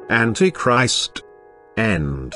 Antichrist. End.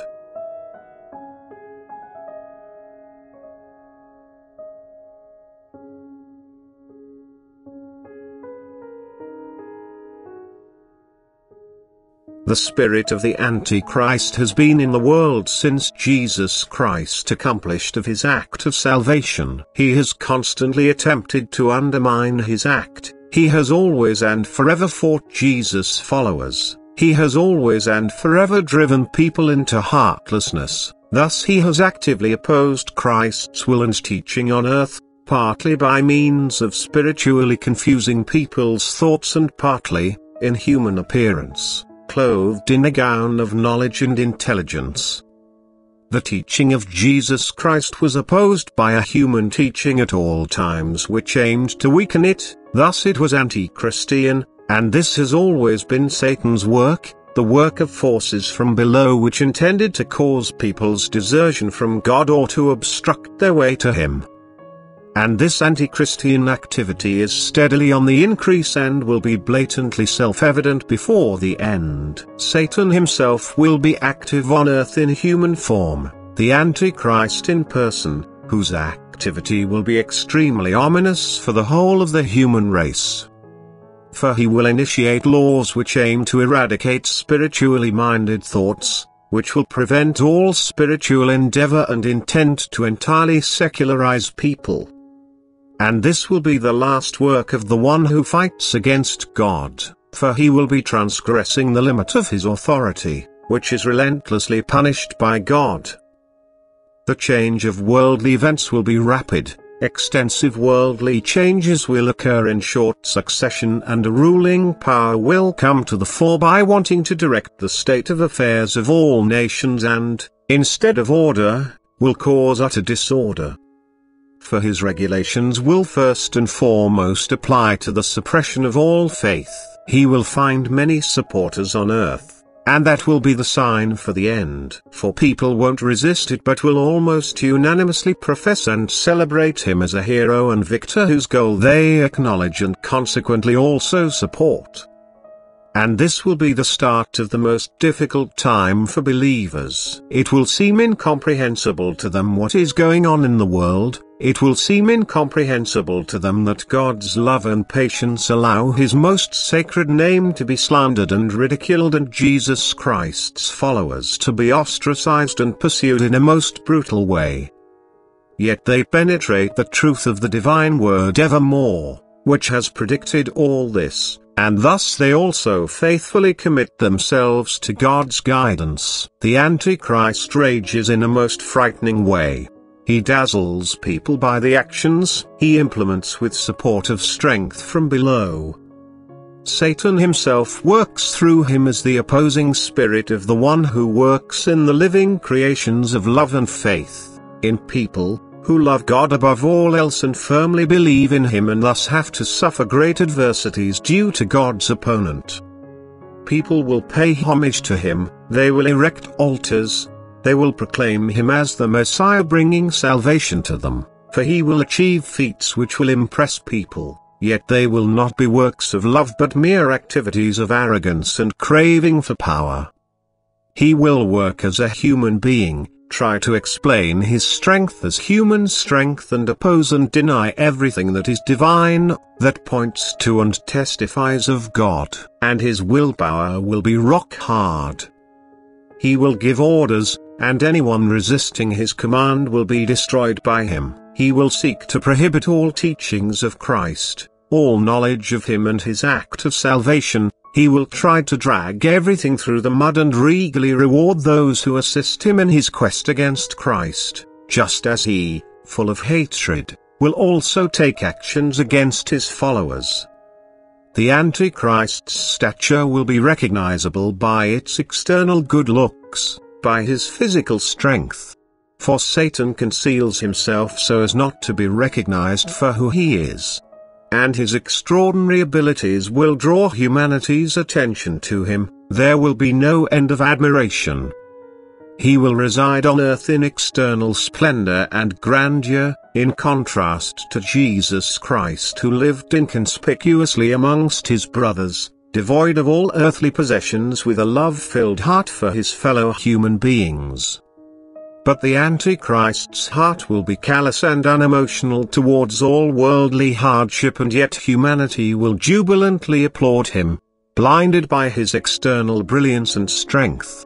The spirit of the Antichrist has been in the world since Jesus Christ accomplished of his act of salvation. He has constantly attempted to undermine his act. He has always and forever fought Jesus' followers. He has always and forever driven people into heartlessness. Thus he has actively opposed Christ's will and teaching on earth, partly by means of spiritually confusing people's thoughts and partly, in human appearance, clothed in a gown of knowledge and intelligence. The teaching of Jesus Christ was opposed by a human teaching at all times which aimed to weaken it, thus it was anti-Christian, and this has always been Satan's work, the work of forces from below which intended to cause people's desertion from God or to obstruct their way to Him. And this anti-Christian activity is steadily on the increase and will be blatantly self-evident before the end. Satan himself will be active on earth in human form, the Antichrist in person, whose activity will be extremely ominous for the whole of the human race. For he will initiate laws which aim to eradicate spiritually minded thoughts, which will prevent all spiritual endeavor and intent to entirely secularize people. And this will be the last work of the one who fights against God, for he will be transgressing the limit of his authority, which is relentlessly punished by God. The change of worldly events will be rapid, extensive worldly changes will occur in short succession and a ruling power will come to the fore by wanting to direct the state of affairs of all nations and, instead of order, will cause utter disorder. For his regulations will first and foremost apply to the suppression of all faith. He will find many supporters on earth, and that will be the sign for the end. For people won't resist it but will almost unanimously profess and celebrate him as a hero and victor whose goal they acknowledge and consequently also support. And this will be the start of the most difficult time for believers. It will seem incomprehensible to them what is going on in the world. It will seem incomprehensible to them that God's love and patience allow His most sacred name to be slandered and ridiculed and Jesus Christ's followers to be ostracized and pursued in a most brutal way. Yet they penetrate the truth of the divine word evermore, which has predicted all this, and thus they also faithfully commit themselves to God's guidance. The Antichrist rages in a most frightening way. He dazzles people by the actions he implements with support of strength from below. Satan himself works through him as the opposing spirit of the one who works in the living creations of love and faith, in people who love God above all else and firmly believe in Him and thus have to suffer great adversities due to God's opponent. People will pay homage to Him, they will erect altars, they will proclaim Him as the Messiah bringing salvation to them, for He will achieve feats which will impress people, yet they will not be works of love but mere activities of arrogance and craving for power. He will work as a human being, try to explain his strength as human strength and oppose and deny everything that is divine, that points to and testifies of God. And his willpower will be rock hard. He will give orders, and anyone resisting his command will be destroyed by him. He will seek to prohibit all teachings of Christ, all knowledge of Him and His act of salvation. He will try to drag everything through the mud and regally reward those who assist him in his quest against Christ, just as he, full of hatred, will also take actions against his followers. The Antichrist's stature will be recognizable by its external good looks, by his physical strength. For Satan conceals himself so as not to be recognized for who he is. And his extraordinary abilities will draw humanity's attention to him. There will be no end of admiration. He will reside on earth in external splendor and grandeur, in contrast to Jesus Christ who lived inconspicuously amongst his brothers, devoid of all earthly possessions with a love-filled heart for his fellow human beings. But the Antichrist's heart will be callous and unemotional towards all worldly hardship, and yet humanity will jubilantly applaud him, blinded by his external brilliance and strength.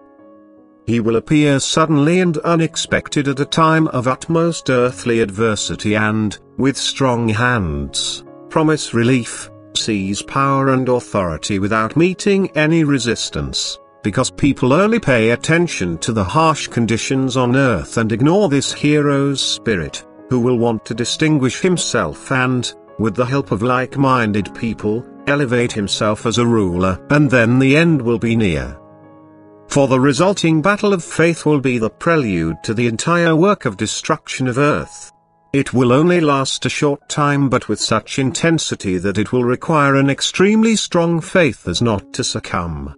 He will appear suddenly and unexpected at a time of utmost earthly adversity and, with strong hands, promise relief, seize power and authority without meeting any resistance, because people only pay attention to the harsh conditions on earth and ignore this hero's spirit, who will want to distinguish himself and, with the help of like-minded people, elevate himself as a ruler, and then the end will be near. For the resulting battle of faith will be the prelude to the entire work of destruction of earth. It will only last a short time, but with such intensity that it will require an extremely strong faith as not to succumb.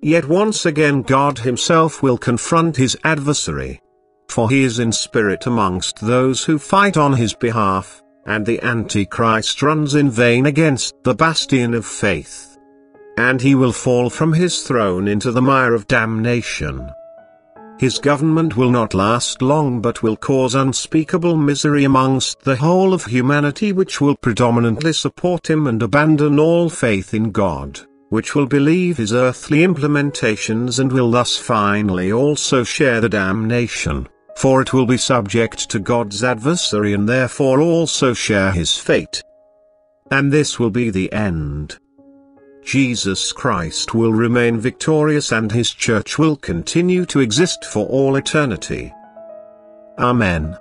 Yet once again God himself will confront his adversary. For he is in spirit amongst those who fight on his behalf, and the Antichrist runs in vain against the bastion of faith. And he will fall from his throne into the mire of damnation. His government will not last long, but will cause unspeakable misery amongst the whole of humanity, which will predominantly support him and abandon all faith in God, which will believe his earthly implementations and will thus finally also share the damnation, for it will be subject to God's adversary and therefore also share his fate. And this will be the end. Jesus Christ will remain victorious and his church will continue to exist for all eternity. Amen.